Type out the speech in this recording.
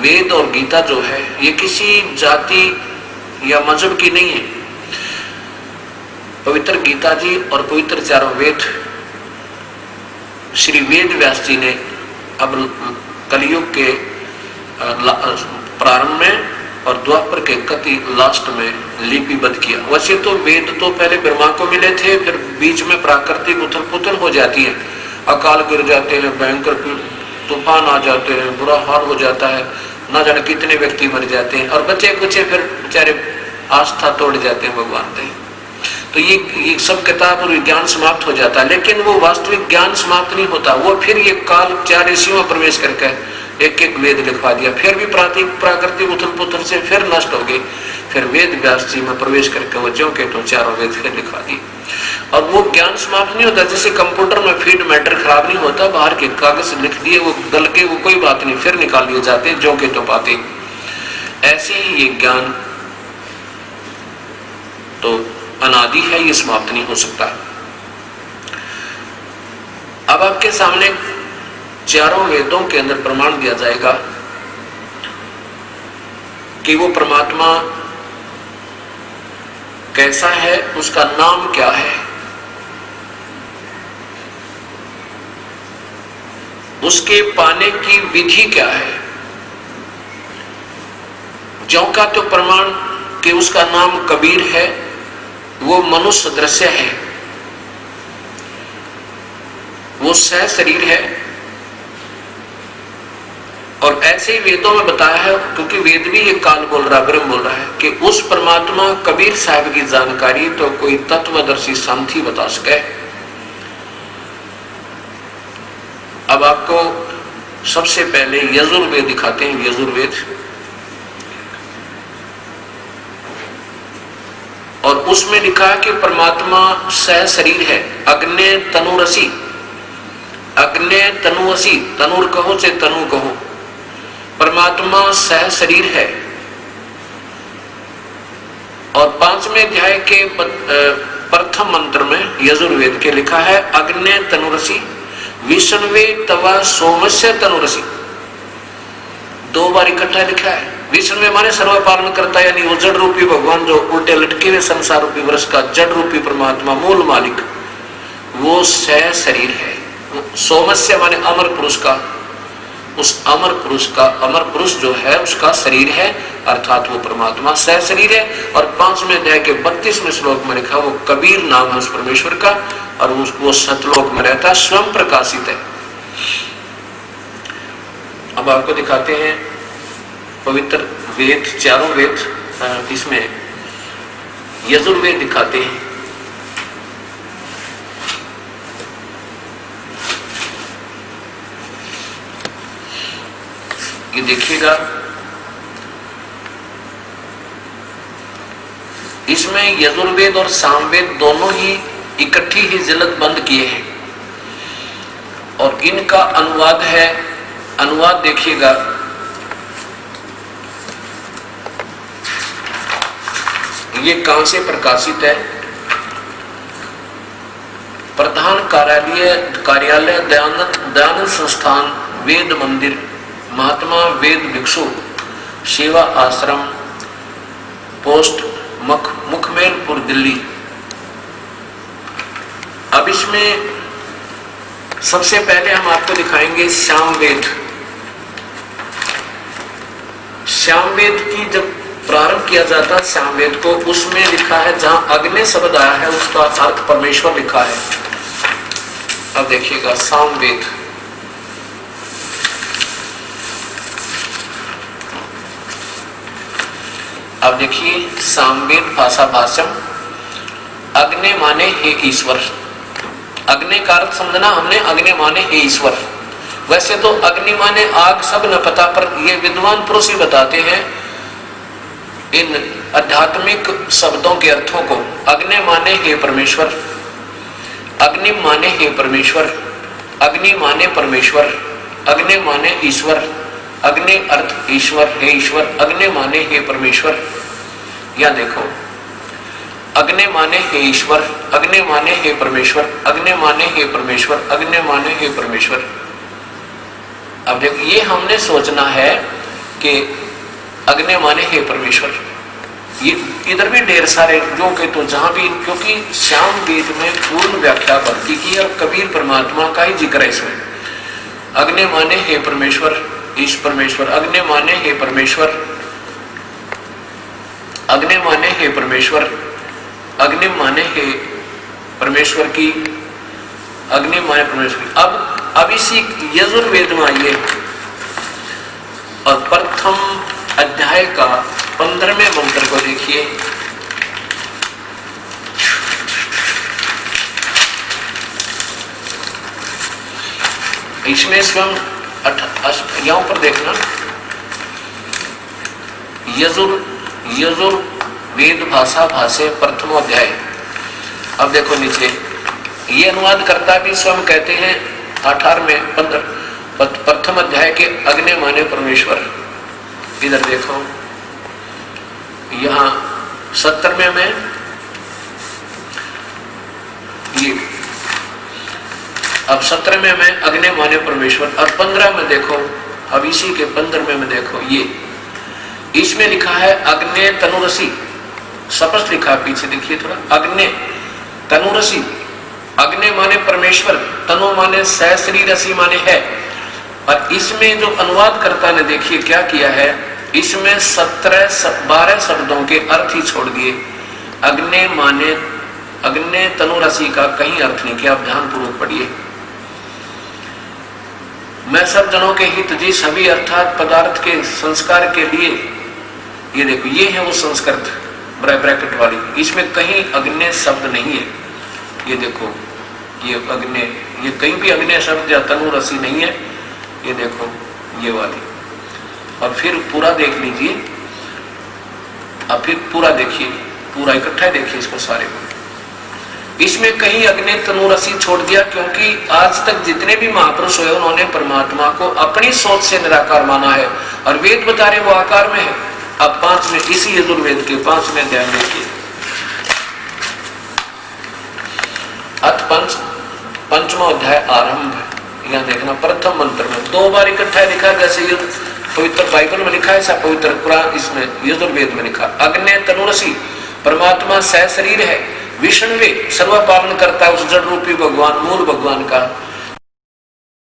वेद और गीता जो है ये किसी जाति या मजहब की नहीं है। पवित्र गीता जी और पवित्र चारों वेद श्री वेद व्यास जी ने अब कलयुग के प्रारंभ में और द्वापर के कति लास्ट में लिपिबद्ध किया। वैसे तो वेद तो पहले ब्रह्मा को मिले थे, फिर बीच में प्राकृतिक उथल पुथल हो जाती है, अकाल गिर जाते हैं, भयंकर तूफान आ जाते हैं, बुरा हाल हो जाता है, ना जाने कितने व्यक्ति मर जाते हैं और बच्चे कुछ फिर बेचारे आस्था तोड़ जाते हैं भगवान पे। तो ये सब किताब और ज्ञान समाप्त हो जाता है, लेकिन वो वास्तविक ज्ञान समाप्त नहीं होता। वो फिर ये काल 4 ऋषियों में प्रवेश करके एक एक वेद लिखवा दिया, फिर भी प्राकृतिक उथल पुथल से फिर नष्ट हो गए, फिर वेद व्यास जी में प्रवेश करके वो ज्यों के तो चारों वेद फिर लिखवा दिए। और वो ज्ञान समाप्त नहीं होता, जैसे कंप्यूटर में फीड मैटर खराब नहीं होता, बाहर के कागज लिख दिए वो गल के वो कोई बात नहीं, फिर निकाल लिए जाते ज्यों के तो पाते। ऐसे ही ये ज्ञान तो अनादि है, ये समाप्त नहीं हो सकता। अब आपके सामने चारों वेदों के अंदर प्रमाण दिया जाएगा कि वो परमात्मा कैसा है, उसका नाम क्या है, उसके पाने की विधि क्या है। ज्यों का तो प्रमाण कि उसका नाम कबीर है, वो मनुष्य दृश्य है, वो सह शरीर है। और ऐसे ही वेदों में बताया है, क्योंकि वेद भी ये काल बोल रहा, ब्रह्म बोल रहा है कि उस परमात्मा कबीर साहब की जानकारी तो कोई तत्वदर्शी संत ही बता सके। अब आपको सबसे पहले यजुर्वेद दिखाते हैं। यजुर्वेद और उसमें लिखा है कि परमात्मा सह शरीर है, अग्ने तनुरसी। अग्ने तनुअसी, तनुर कहो चाहे तनु कहो, परमात्मा सह शरीर है। और 5वें अध्याय के प्रथम मंत्र में यजुर्वेद के लिखा है अग्ने तनुरसी विष्णुवे तवा सोमस्य तनुरसी। 2 बार इकट्ठा लिखा है। विष्णु माने सर्व पालन करता, यानी वो जड़ रूपी भगवान जो उल्टे लटके हुए संसार रूपी वृक्ष का जड़ रूपी परमात्मा मूल मालिक, वो सह शरीर है। सोमस्य माने अमर पुरुष का, उस अमर पुरुष का, अमर पुरुष जो है उसका शरीर है, अर्थात वो परमात्मा सह शरीर है। और 5वें अध्याय के 32वें श्लोक में लिखा वो कबीर नाम है उस परमेश्वर का, और वो सतलोक में रहता, स्वयं प्रकाशित है। अब आपको दिखाते हैं पवित्र वेद, चारों वेद, इसमें यजुर्वेद दिखाते हैं। ये देखिएगा, इसमें यजुर्वेद और सामवेद दोनों ही इकट्ठी ही जिलद बंद किए हैं और इनका अनुवाद है। अनुवाद देखिएगा, ये कहां से प्रकाशित है? प्रधान कार्यालय दयानंद संस्थान वेद मंदिर, महात्मा वेद भिक्षु सेवा आश्रम, पोस्ट मुखमेलपुर, दिल्ली। अब इसमें सबसे पहले हम आपको दिखाएंगे सामवेद। सामवेद की जब प्रारंभ किया जाता है सामवेद को, उसमें लिखा है, जहां अग्नि शब्द आया है उसका अर्थ परमेश्वर लिखा है। अब देखिएगा सामवेद, अब देखिए सामवेद भाषा भाषम। अग्नि माने हे ईश्वर। अग्नि का अर्थ समझना हमने, अग्नि माने हे ईश्वर। वैसे तो अग्नि माने आग, सब न पता, पर ये विद्वान पुरुष ही बताते हैं इन आध्यात्मिक शब्दों के अर्थों को। अग्नि माने हे परमेश्वर, अग्नि माने हे परमेश्वर, अग्नि माने परमेश्वर, अग्नि माने ईश्वर, अग्नि अर्थ ईश्वर, हे ईश्वर, अग्नि माने हे परमेश्वर। या देखो, अग्नि माने हे ईश्वर, अग्नि माने हे परमेश्वर, अग्नि माने हे परमेश्वर, अग्नि माने हे परमेश्वर। अब देखो, ये हमने सोचना है कि अग्नि माने हे परमेश्वर। ये इधर भी ढेर सारे जो के तो जहां भी, क्योंकि श्याम वेद में पूर्ण व्याख्या भक्ति की और कबीर परमात्मा का ही जिक्र है इसमें। अग्नि माने हे परमेश्वर, ईश परमेश्वर। अग्नि माने हे परमेश्वर, अग्नि माने हे परमेश्वर, अग्नि माने हे परमेश्वर की, अग्नि माने परमेश्वर की। अब इसी यजुर्वेद में आइए और प्रथम अध्याय का 15वें मंत्र को देखिए। इसमें स्वयं यहां पर देखना, यजुर वेद भाषा भाषे प्रथम अध्याय। अब देखो नीचे ये अनुवाद करता भी स्वयं कहते हैं 18वें प्रथम अध्याय के अग्नि माने परमेश्वर। इधर देखो यहां 17वें में ये, अब 17वें में अग्नि माने परमेश्वर और 15 में देखो, अब इसी के 15वें में देखो ये इसमें लिखा है अग्नि तनुरसी, स्पष्ट लिखा है पीछे देखिए थोड़ा, अग्नि तनुरसी। अग्नि माने परमेश्वर, तनु माने सहस्री, रसी माने है। और इसमें जो अनुवाद करता ने देखिए क्या किया है, इसमें 12 शब्दों के अर्थ ही छोड़ दिए। अग्नि माने, अग्नि तनुरसी का कहीं अर्थ नहीं किया। आप ध्यान पूर्वक पढ़िए। मैं सब जनों के हित जी सभी अर्थात पदार्थ के संस्कार के लिए, ये देखो ये है वो संस्कृत ब्रैकेट वाली, इसमें कहीं अग्नि शब्द नहीं है। ये देखो ये अग्नि, ये कहीं भी अग्नि शब्द या तनुरसी नहीं है। ये देखो ये वाली, और फिर पूरा देख लीजिए, अब फिर पूरा देखिए, पूरा इकट्ठा देखिए इसको सारे को। इसमें कहीं अग्नि तनुरसी छोड़ दिया, क्योंकि आज तक जितने भी महापुरुष हुए उन्होंने परमात्मा को अपनी सोच से निराकार माना है और वेद बता रहे वो आकार में है। अब 5 में इसी यजुर्वेद के 5वें अध्याय देखिए, अथ पंचमा अध्याय आरंभ। यहाँ देखना प्रथम मंत्र में 2 बार इकट्ठा लिखा, जैसे ये पवित्र बाइबल में लिखा है ऐसा पवित्र कुरान इसमें यजुर्वेद में लिखा। अग्नि तनुरसी, परमात्मा सह शरीर है, विष्णुवे सर्व पालन करता है उस जड़ रूपी भगवान, मूल भगवान का।